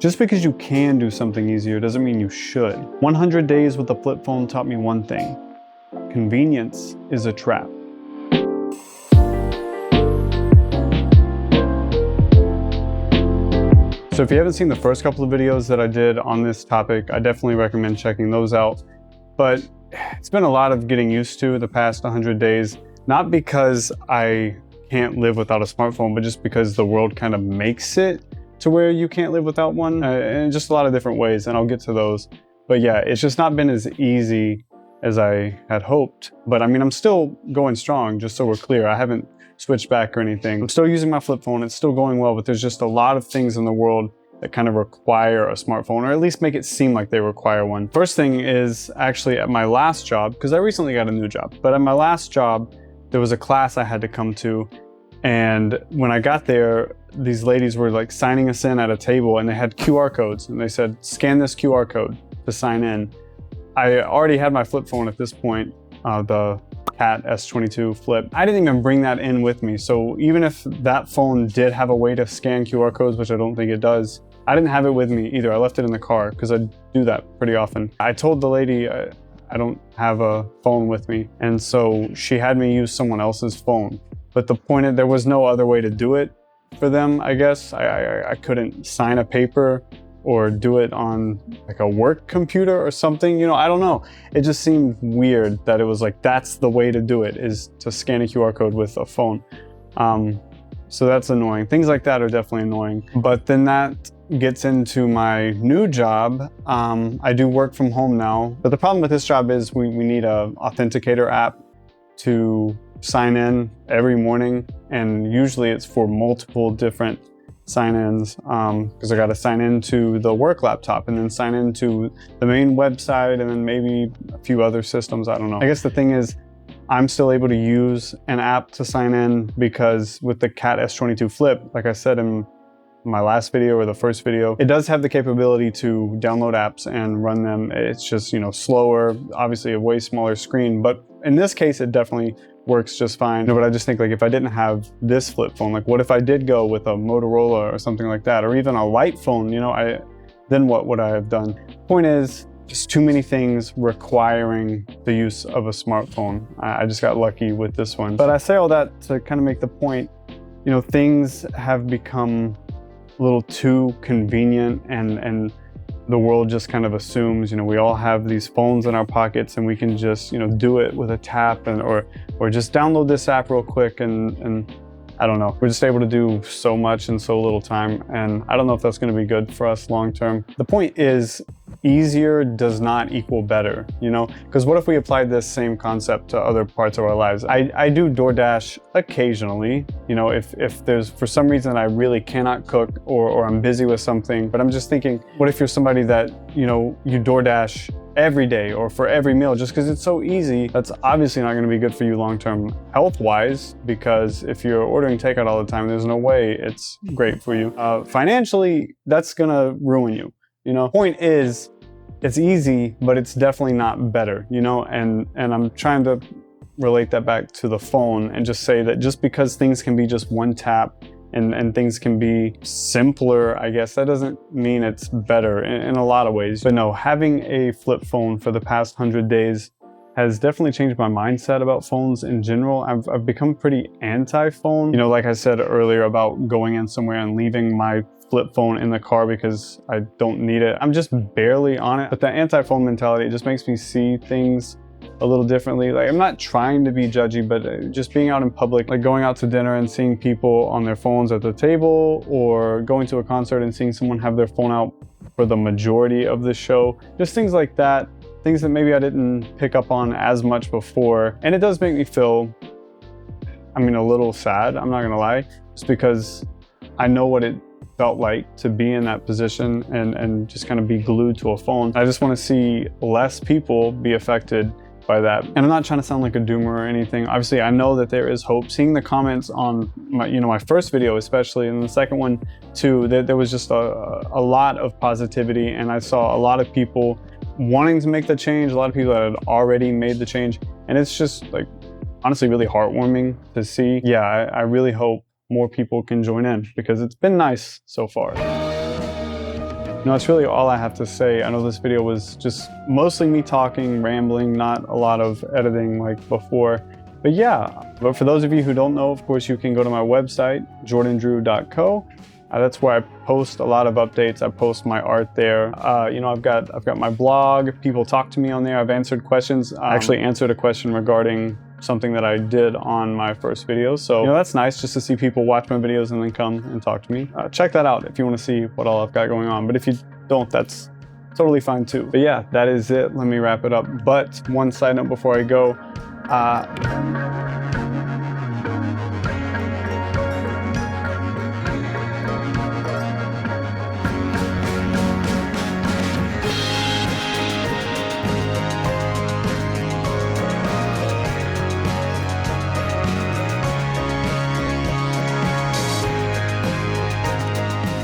Just because you can do something easier doesn't mean you should. 100 days with the flip phone taught me one thing: convenience is a trap. So if you haven't seen the first couple of videos that I did on this topic, I definitely recommend checking those out. But it's been a lot of getting used to the past 100 days, not because I can't live without a smartphone, but just because the world kind of makes it to where you can't live without one, in just a lot of different ways, and I'll get to those. But yeah, it's just not been as easy as I had hoped. But I mean, I'm still going strong, just so we're clear. I haven't switched back or anything. I'm still using my flip phone, it's still going well, but there's just a lot of things in the world that kind of require a smartphone, or at least make it seem like they require one. First thing is actually at my last job, because I recently got a new job, but at my last job, there was a class I had to come to. And when I got there, these ladies were like signing us in at a table, and they had QR codes, and they said, scan this QR code to sign in. I already had my flip phone at this point, the Cat S22 Flip. I didn't even bring that in with me. So even if that phone did have a way to scan QR codes, which I don't think it does, I didn't have it with me either. I left it in the car because I do that pretty often. I told the lady I don't have a phone with me. And so she had me use someone else's phone. But the point is, there was no other way to do it for them, I guess. I couldn't sign a paper or do it on like a work computer or something, you know, I don't know. It just seemed weird that it was like, that's the way to do it, is to scan a QR code with a phone. So that's annoying. Things like that are definitely annoying. But then that gets into my new job. I do work from home now, but the problem with this job is we need a authenticator app to sign in every morning, and usually it's for multiple different sign-ins, because I got to sign into the work laptop and then sign into the main website and then maybe a few other systems. I don't know. I guess the thing is, I'm still able to use an app to sign in because with the Cat S22 Flip, like I said in my last video or the first video, it does have the capability to download apps and run them. It's just, you know, slower, obviously a way smaller screen, but in this case, it definitely works just fine. But I just think, like, if I didn't have this flip phone, like what if I did go with a Motorola or something like that, or even a light phone, you know, then what would I have done? Point is, just too many things requiring the use of a smartphone. I just got lucky with this one. But I say all that to kind of make the point, you know, things have become a little too convenient, and the world just kind of assumes, you know, we all have these phones in our pockets and we can just, you know, do it with a tap, and or just download this app real quick, and I don't know. We're just able to do so much in so little time, and I don't know if that's going to be good for us long term. The point is, easier does not equal better, you know? Because what if we applied this same concept to other parts of our lives? I do DoorDash occasionally, you know, if there's, for some reason, I really cannot cook, or I'm busy with something. But I'm just thinking, what if you're somebody that, you know, you DoorDash every day or for every meal just because it's so easy? That's obviously not going to be good for you long-term health-wise, because if you're ordering takeout all the time, there's no way it's great for you. Financially, that's going to ruin you. You know, point is, it's easy, but it's definitely not better, you know, and I'm trying to relate that back to the phone and just say that just because things can be just one tap and things can be simpler, I guess, that doesn't mean it's better in a lot of ways. But no, having a flip phone for the past 100 days has definitely changed my mindset about phones in general. I've become pretty anti-phone. You know, like I said earlier about going in somewhere and leaving my flip phone in the car because I don't need it. I'm just barely on it. But the anti-phone mentality, it just makes me see things a little differently. Like, I'm not trying to be judgy, but just being out in public, like going out to dinner and seeing people on their phones at the table, or going to a concert and seeing someone have their phone out for the majority of the show. Just things like that. Things that maybe I didn't pick up on as much before. And it does make me feel, I mean, a little sad, I'm not gonna lie, just because I know what it felt like to be in that position and just kind of be glued to a phone. I just want to see less people be affected by that. And I'm not trying to sound like a doomer or anything. Obviously, I know that there is hope. Seeing the comments on my, you know, my first video especially, and the second one too, there was just a lot of positivity, and I saw a lot of people wanting to make the change, a lot of people that had already made the change, and it's just, like, honestly really heartwarming to see. Yeah, I really hope more people can join in, because it's been nice so far. That's really all I have to say. I know this video was just mostly me talking, rambling, not a lot of editing like before. But yeah, but for those of you who don't know, of course, you can go to my website, jordandrew.co. That's where I post a lot of updates. I post my art there. I've got my blog. People talk to me on there. I've answered questions. I actually answered a question regarding something that I did on my first video. So, that's nice just to see people watch my videos and then come and talk to me. Check that out if you want to see what all I've got going on. But if you don't, that's totally fine too. But yeah, that is it. Let me wrap it up. But one side note before I go.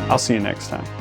I'll see you next time.